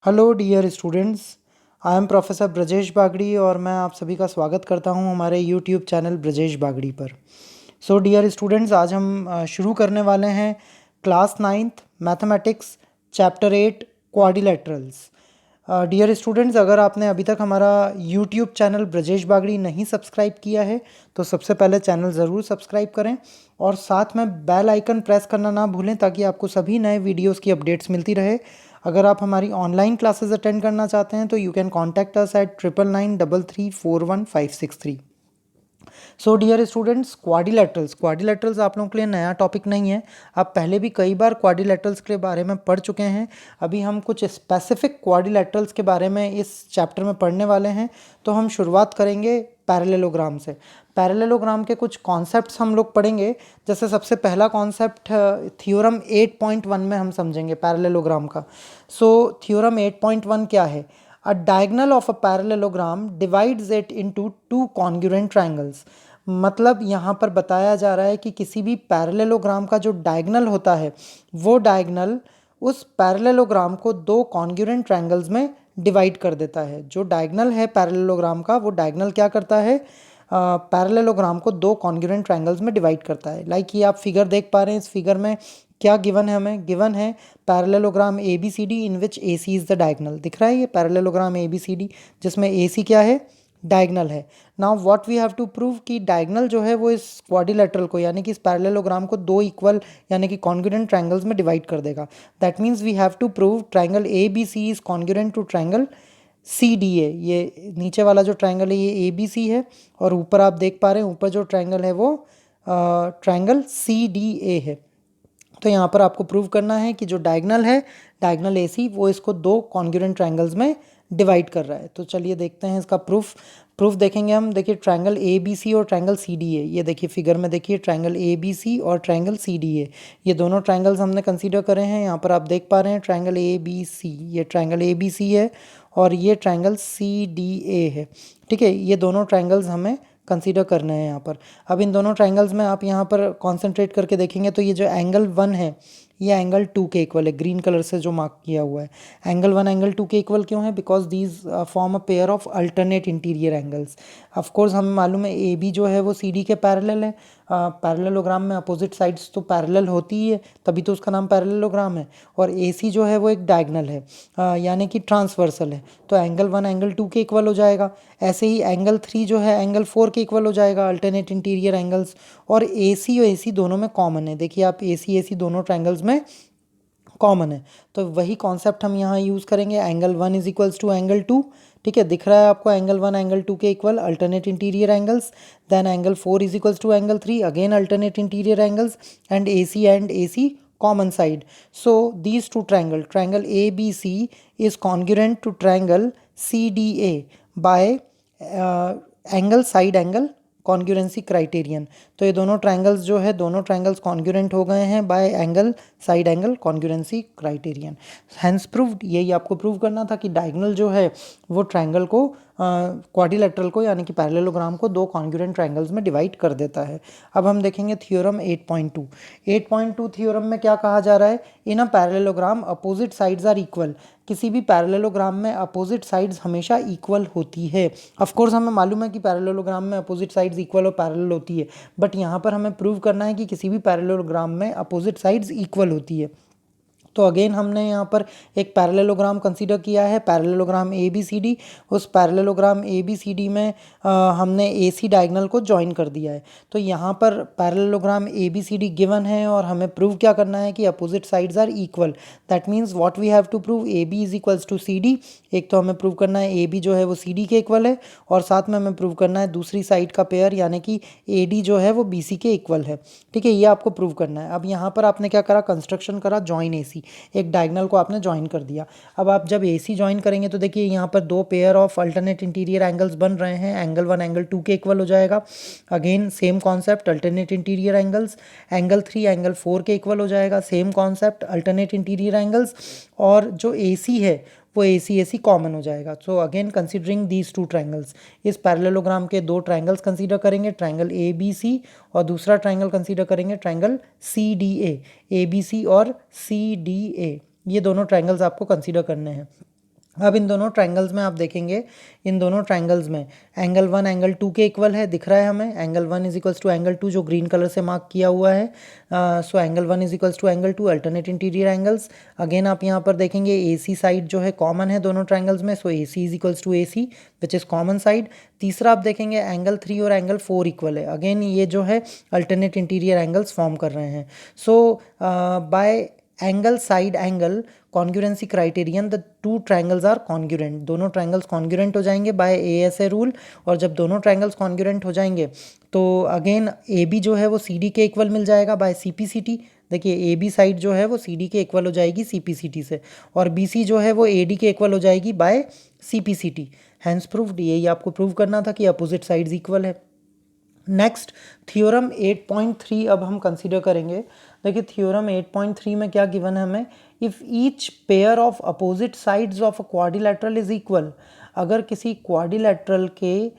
Hello dear students. I am professor Brajesh Bagdi और मैं आप सभी का स्वागत करता हूं हमारे यूट्यूब चैनल ब्रजेश बागड़ी पर। सो डियर स्टूडेंट्स, आज हम शुरू करने वाले हैं class 9th mathematics chapter 8 quadrilaterals. Dear students, अगर आपने अभी तक हमारा यूट्यूब चैनल ब्रजेश बागड़ी नहीं सब्सक्राइब किया है तो सबसे पहले चैनल ज़रूर सब्सक्राइब करें और साथ में बेल आइकन प्रेस करना ना भूलें ताकि आपको सभी नए वीडियोस की अपडेट्स मिलती रहे। अगर आप हमारी ऑनलाइन क्लासेस अटेंड करना चाहते हैं तो you can contact us at 9993341563। So dear students, quadrilaterals आप लोगों के लिए नया टॉपिक नहीं है। आप पहले भी कई बार क्वाड्रिलेटरल्स के बारे में पढ़ चुके हैं। अभी हम कुछ स्पेसिफिक क्वाड्रिलेटरल्स के बारे में इस चैप्टर में पढ़ने वाले हैं। तो हम शुरुआत करेंगे पैरेललोग्राम से। पैरेललोग्राम के कुछ कॉन्सेप्ट्स हम लोग पढ़ेंगे। जैसे सबसे पहला कॉन्सेप्ट थ्योरम 8.1 में हम समझेंगे पैरेललोग्राम का। सो थ्योरम 8.1 क्या है? A diagonal of a parallelogram divides it into two congruent triangles। मतलब यहाँ पर बताया जा रहा है कि किसी भी पैरेललोग्राम का जो डायगनल होता है वो डायगनल उस पैरेललोग्राम को दो कॉन्ग्रुएंट ट्रायंगल्स में डिवाइड कर देता है। जो डायगनल है पैरेललोग्राम का, वो डायगनल क्या करता है? पैरेललोग्राम को दो कॉन्ग्रुएंट ट्रायंगल्स में डिवाइड करता है। लाइक ये आप फिगर देख पा रहे हैं। इस फिगर में क्या गिवन है? हमें गिवन है parallelogram A B C D in which A C is the diagonal. दिख रहा है ये parallelogram A B C D जिसमें ए सी क्या है? डायगनल है। Now what we have to prove कि डायगनल जो है वो इस क्वाड्रिलेटरल को यानी कि इस पैरेललोग्राम को दो इक्वल यानी कि कॉन्ग्रुएंट ट्रायंगल्स में डिवाइड कर देगा। That means we have to prove triangle A B C is congruent to triangle C D A. ये नीचे वाला जो ट्रायंगल है ये ए बी सी है और ऊपर आप देख पा रहे हैं ऊपर जो ट्रायंगल है वो ट्रायंगल सी डी ए है। तो यहाँ पर आपको प्रूव करना है कि जो डायगनल है, डायगनल ए सी, वो इसको दो कॉन्ग्रुएंट ट्रायंगल्स में डिवाइड कर रहा है। तो चलिए देखते हैं इसका प्रूफ देखेंगे हम। देखिए ट्रायंगल ए बी सी और ट्रायंगल सी डी ए, ये देखिए फिगर में देखिए ट्रायंगल ए बी सी और ट्रायंगल सी डी ए, ये दोनों ट्रायंगल्स हमने कंसीडर करे हैं। यहाँ पर आप देख पा रहे हैं ट्रायंगल ए बी सी, ये ट्रायंगल ए बी सी है और ये ट्रायंगल सी डी ए है। ठीक है, ये दोनों ट्रायंगल्स हमें कंसीडर करना है यहाँ पर। अब इन दोनों ट्रायंगल्स में आप यहाँ पर कॉन्सेंट्रेट करके देखेंगे तो ये जो एंगल 1 है ये एंगल 2 के इक्वल है, ग्रीन कलर से जो मार्क किया हुआ है। एंगल 1 एंगल 2 के इक्वल क्यों है? Because these form a pair of alternate interior angles. Of course हमें मालूम है ए बी जो है वो सी डी के पैरेलल है। पैरेललोग्राम में अपोजिट साइड्स तो पैरेलल होती ही है, तभी तो उसका नाम पैरेललोग्राम है। और ए सी जो है वो एक डायगनल है, यानी कि ट्रांसवर्सल है। तो एंगल 1 एंगल 2 के इक्वल हो जाएगा। ऐसे ही एंगल 3 जो है एंगल 4 के इक्वल हो जाएगा, अल्टरनेट इंटीरियर एंगल्स। और ए सी और ए सी दोनों में कॉमन है। देखिए आप ए सी दोनों ट्रायंगल्स में कॉमन है। तो वही कॉन्सेप्ट हम यहाँ यूज़ करेंगे। Angle 1 is equals to angle 2। ठीक है, दिख रहा है आपको एंगल 1 एंगल 2 के equal alternate interior angles. Then angle 4 is equals to angle 3, again alternate interior angles and A C common side. So these two triangle ABC is congruent to triangle CDA by angle side angle congruency criterion. तो ये दोनों triangles जो है दोनों triangles congruent हो गए हैं by angle side angle congruency criterion. Hence proved, यही आपको प्रूव करना था कि डायगोनल जो है वो ट्रायंगल को क्वाड्रिलेटरल को यानी कि पैरेललोग्राम को दो कॉन्ग्रुएंट ट्रायंगल्स में डिवाइड कर देता है। अब हम देखेंगे थ्योरम 8.2। 8.2 थ्योरम में क्या कहा जा रहा है? In a parallelogram opposite sides are equal. किसी भी पैरेललोग्राम में अपोजिट साइड्स हमेशा इक्वल होती है। ऑफ कोर्स हमें मालूम है कि पैरेललोग्राम में अपोजिट साइड्स इक्वल और पैरेलल होती है, बट यहाँ पर हमें प्रूव करना है कि किसी भी पैरेललोग्राम में अपोजिट साइड्स इक्वल होती है। तो अगेन हमने यहाँ पर एक पैरेललोग्राम कंसीडर किया है, parallelogram A B C D. उस parallelogram A B C D में हमने ए सी डायगनल को ज्वाइन कर दिया है। तो यहाँ पर parallelogram A B C D given है और हमें प्रूव क्या करना है कि opposite sides are equal. That means what we have to prove, A B is equals to C D. एक तो हमें प्रूव करना है ए बी जो है वो सी डी के इक्वल है और साथ में हमें प्रूव करना है दूसरी साइड का पेयर यानी कि ए डी जो है वो बी सी के इक्वल है। ठीक है, ये आपको प्रूव करना है। अब यहाँ पर आपने क्या करा? कंस्ट्रक्शन करा, जॉइन ए सी, एक डायगनल को आपने ज्वाइन कर दिया। अब आप जब ए सी ज्वाइन करेंगे तो देखिए यहाँ पर दो pair of alternate interior angles बन रहे हैं। एंगल 1 एंगल 2 के इक्वल हो जाएगा। Again same concept, alternate interior angles. Angle 3 angle 4 के इक्वल हो जाएगा, same concept, alternate interior angles. और जो ए सी है वो ए सी कॉमन हो जाएगा। So again considering these two triangles, इस पैरेललोग्राम के दो ट्रायंगल्स कंसीडर करेंगे, ट्रायंगल ए बी सी और दूसरा ट्रायंगल कंसीडर करेंगे triangle C D A. A B C और सी डी ए, ये दोनों ट्रायंगल्स आपको कंसीडर करने हैं। अब इन दोनों ट्रायंगल्स में आप देखेंगे, इन दोनों ट्रायंगल्स में एंगल 1 एंगल 2 के इक्वल है, दिख रहा है हमें। Angle 1 is equals to angle 2 जो ग्रीन कलर से मार्क किया हुआ है। So angle 1 is equals to angle 2 alternate interior angles. Again आप यहाँ पर देखेंगे ए सी साइड जो है कॉमन है दोनों ट्रायंगल्स में, so A C is equals to A C which is common side. तीसरा आप देखेंगे एंगल 3 और एंगल 4 इक्वल है। अगेन ये जो है अल्टरनेट इंटीरियर एंगल्स फॉर्म कर रहे हैं। So by angle side angle congruency criterion the two triangles are congruent, दोनों ट्रायंगल्स कॉन्ग्रुएंट हो जाएंगे बाय एएसए रूल। और जब दोनों ट्रायंगल्स कॉन्ग्रुएंट हो जाएंगे तो अगेन ए बी जो है वो सी डी के इक्वल मिल जाएगा by C P C T. देखिए ए बी साइड जो है वो सी डी के इक्वल हो जाएगी सी पी सी टी से, और बी सी जो है वो ए डी के इक्वल हो जाएगी by C P C T. Hence proved, यही आपको प्रूव करना था कि अपोजिट साइड्स इक्वल है। नेक्स्ट थ्योरम 8.3 अब हम कंसीडर करेंगे। देखिए थ्योरम 8.3 में क्या गिवन है हमें, if each pair of opposite sides of a quadrilateral is equal, अगर किसी क्वाड्रिलेटरल के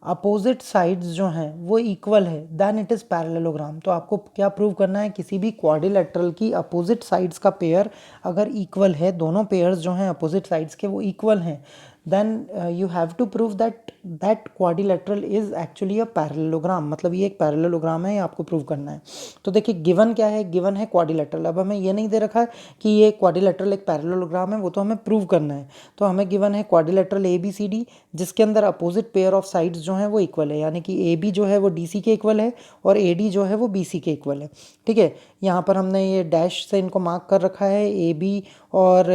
अपोजिट साइड्स जो हैं वो इक्वल है देन इट इज़ पैरेललोग्राम। तो आपको क्या प्रूव करना है, किसी भी क्वाड्रिलेटरल की अपोजिट साइड्स का पेयर अगर इक्वल है, दोनों पेयर्स जो हैं अपोजिट साइड्स के वो इक्वल हैं, then you have to prove that that quadrilateral is actually a parallelogram, मतलब ये एक पैरेललोग्राम है, ये आपको प्रूव करना है। तो देखिए गिवन क्या है, गिवन है क्वाड्रिलेटरल। अब हमें ये नहीं दे रखा है कि ये क्वाड्रिलेटरल एक पैरेललोग्राम है, वो तो हमें प्रूव करना है। तो हमें गिवन है quadrilateral A B C D जिसके अंदर अपोजिट पेयर ऑफ साइड्स जो हैं वो इक्वल है, यानी कि ए बी जो है वो डी सी के इक्वल है और ए डी जो है वो बी सी के इक्वल है। ठीक है, यहाँ पर हमने ये डैश से इनको मार्क कर रखा है। ए बी और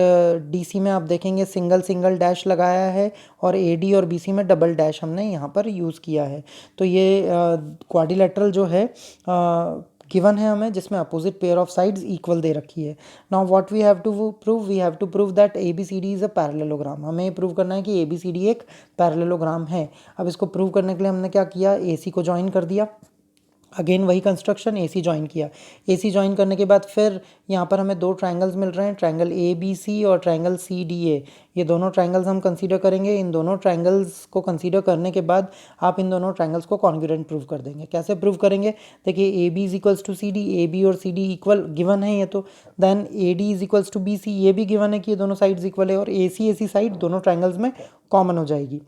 डी सी में आप देखेंगे सिंगल सिंगल डैश लगाया है और ए डी और बी सी में डबल डैश हमने यहाँ पर यूज़ किया है। तो ये क्वाड्रिलेटरल जो है गिवन है हमें, जिसमें opposite pair of sides equal दे रखी है। Now what we have to prove, we have to prove that A B C D is a parallelogram. हमें ये प्रूव करना है कि ए बी सी डी एक पैरेललोग्राम है। अब इसको प्रूव करने के लिए हमने क्या किया, ए सी को ज्वाइन कर दिया। अगेन वही कंस्ट्रक्शन, ए सी ज्वाइन किया। ए सी ज्वाइन करने के बाद फिर यहाँ पर हमें दो ट्रायंगल्स मिल रहे हैं, ट्रायंगल ए बी सी और ट्रायंगल सी डी ए। ये दोनों ट्रायंगल्स हम कंसीडर करेंगे। इन दोनों ट्रायंगल्स को कंसीडर करने के बाद आप इन दोनों ट्रायंगल्स को कॉन्ग्रुएंट प्रूव कर देंगे। कैसे प्रूव करेंगे, देखिए A B is equals to C D, A B और सी डी इक्वल गिवन है ये तो। Then A D is equals to B C, ये भी गिवन है कि ये दोनों साइड्स इक्वल है, और ए सी साइड दोनों ट्रायंगल्स में कॉमन हो जाएगी।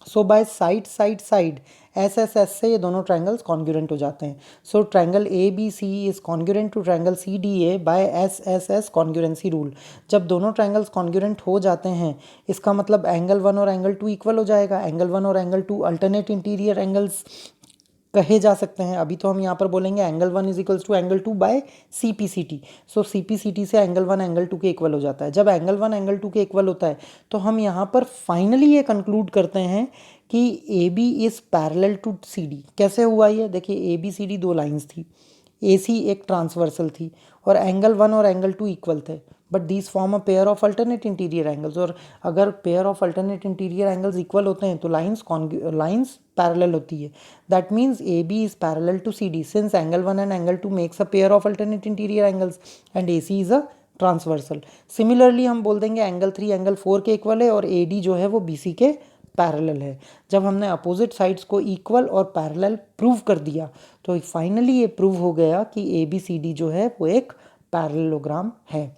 So by side side side S S S से ये दोनों ट्रायंगल्स कॉन्ग्रुएंट हो जाते हैं। So triangle A B C is congruent to triangle C D A by S S S congruency rule. जब दोनों ट्रायंगल्स कॉन्ग्रुएंट हो जाते हैं इसका मतलब एंगल 1 और एंगल 2 इक्वल हो जाएगा। एंगल 1 और एंगल 2 अल्टरनेट इंटीरियर एंगल्स कहे जा सकते हैं। अभी तो हम यहाँ पर बोलेंगे angle 1 is equals to angle 2 by C P C T. So C P C T से एंगल 1 एंगल 2 के इक्वल हो जाता है। जब एंगल 1 एंगल 2 के इक्वल होता है तो हम यहाँ पर फाइनली ये कंक्लूड करते हैं कि A B is parallel to C D. कैसे हुआ ये, देखिए ए बी सी डी दो लाइन्स थी, ए सी एक ट्रांसवर्सल थी, और एंगल 1 और एंगल 2 इक्वल थे, but these form a pair of alternate interior angles. और अगर pair of alternate interior angles equal होते हैं तो लाइन्स पैरेलल होती है। That means A B is parallel to C D since angle 1 and angle 2 makes a pair of alternate interior angles and A C is a transversal. Similarly हम बोल देंगे angle 3 angle 4 के equal है और A D जो है वो B C के पैरेलल है। जब हमने अपोजिट साइड्स को इक्वल और पैरेलल प्रूव कर दिया तो फाइनली ये प्रूव हो गया कि ए बी सी डी जो है वो एक पैरेललोग्राम है।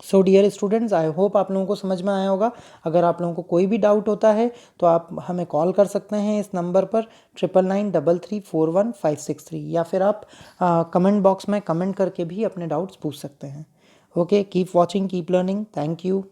So dear students, I hope आप लोगों को समझ में आया होगा। अगर आप लोगों को कोई भी डाउट होता है तो आप हमें कॉल कर सकते हैं इस नंबर पर 9993341563, या फिर आप कमेंट बॉक्स में कमेंट करके भी अपने डाउट्स पूछ सकते हैं। Okay, keep watching, keep learning, thank you.